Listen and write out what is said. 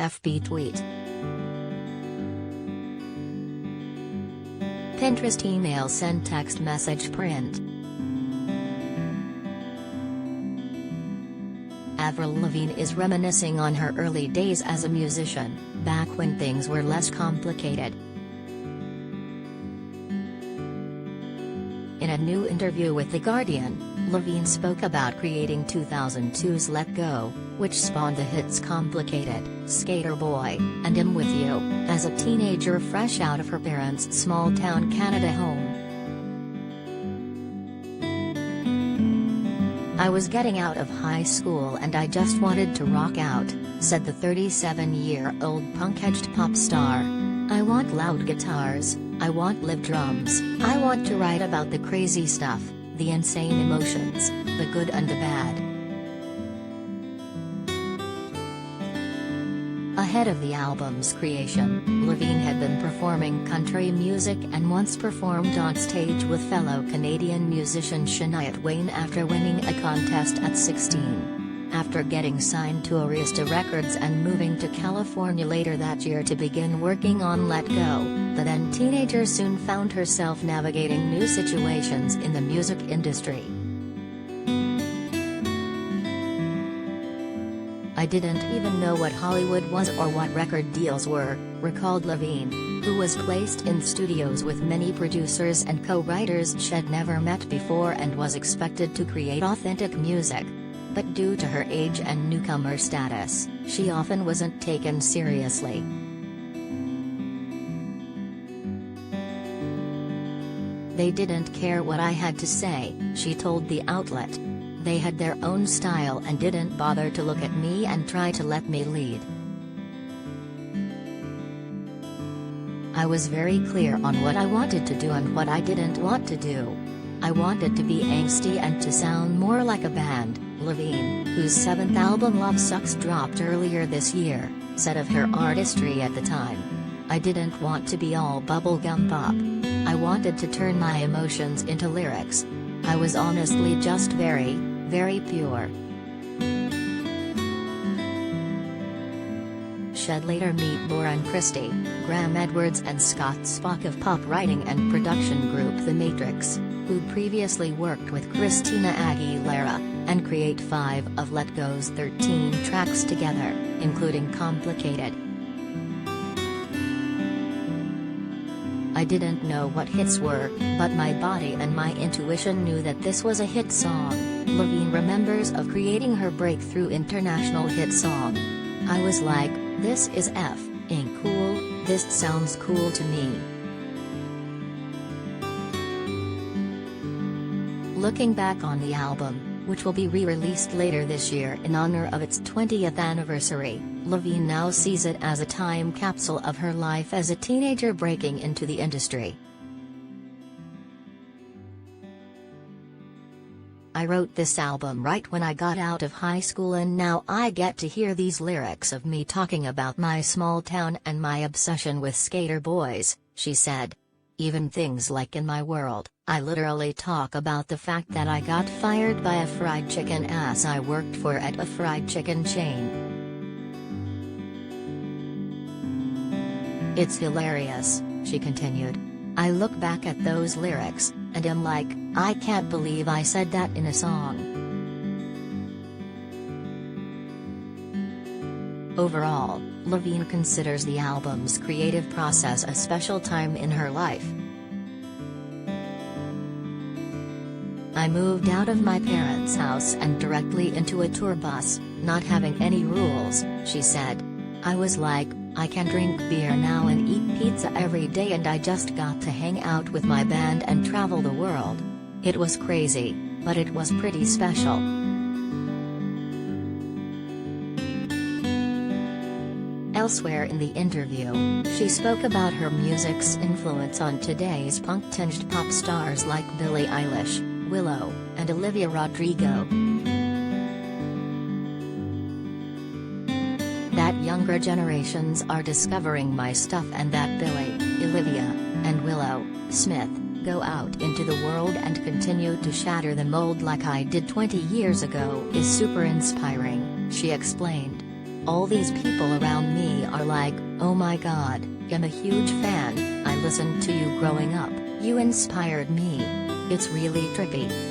FB tweet. Pinterest email send text message print. Avril Lavigne is reminiscing on her early days as a musician, back when things were less complicated. In a new interview with The Guardian, Lavigne spoke about creating 2002's Let Go, which spawned the hits Complicated, Sk8er Boi, and I'm With You, as a teenager fresh out of her parents' small-town Canada home. "I was getting out of high school and I just wanted to rock out," said the 37-year-old punk-edged pop star. "I want loud guitars, I want live drums, I want to write about the crazy stuff, the insane emotions, the good and the bad." Ahead of the album's creation, Lavigne had been performing country music and once performed on stage with fellow Canadian musician Shania Twain after winning a contest at 16. After getting signed to Arista Records and moving to California later that year to begin working on Let Go, the then teenager soon found herself navigating new situations in the music industry. "I didn't even know what Hollywood was or what record deals were," recalled Lavigne, who was placed in studios with many producers and co-writers she'd never met before and was expected to create authentic music. But due to her age and newcomer status, she often wasn't taken seriously. "They didn't care what I had to say," she told the outlet. "They had their own style and didn't bother to look at me and try to let me lead. I was very clear on what I wanted to do and what I didn't want to do. I wanted to be angsty and to sound more like a band," Lavigne, whose seventh album Love Sucks dropped earlier this year, said of her artistry at the time. "I didn't want to be all bubblegum pop. I wanted to turn my emotions into lyrics. I was honestly just very, very pure." She'd later meet Lauren Christie, Graham Edwards and Scott Spock of pop writing and production group The Matrix, who'd previously worked with Christina Aguilera, and create 5 of Let Go's 13 tracks together, including Complicated. "I didn't know what hits were, but my body and my intuition knew that this was a hit song," Lavigne remembers of creating her breakthrough international hit song. "I was like, this is f***ing cool, this sounds cool to me." Looking back on the album, which will be re-released later this year in honor of its 20th anniversary, Lavigne now sees it as a time capsule of her life as a teenager breaking into the industry. "I wrote this album right when I got out of high school and now I get to hear these lyrics of me talking about my small town and my obsession with skater boys," she said. "Even things like in my world, I literally talk about the fact that I got fired by a fried chicken ass I worked for at a fried chicken chain. It's hilarious," she continued. "I look back at those lyrics, and am like, I can't believe I said that in a song." Overall, Lavigne considers the album's creative process a special time in her life. "I moved out of my parents' house and directly into a tour bus, not having any rules," she said. "I was like, I can drink beer now and eat pizza every day and I just got to hang out with my band and travel the world. It was crazy, but it was pretty special." Elsewhere in the interview, she spoke about her music's influence on today's punk-tinged pop stars like Billie Eilish, Willow, and Olivia Rodrigo. "That younger generations are discovering my stuff and that Billie, Olivia, and Willow Smith go out into the world and continue to shatter the mold like I did 20 years ago is super inspiring," she explained. "All these people around me like, oh my god, I'm a huge fan, I listened to you growing up, you inspired me. It's really trippy.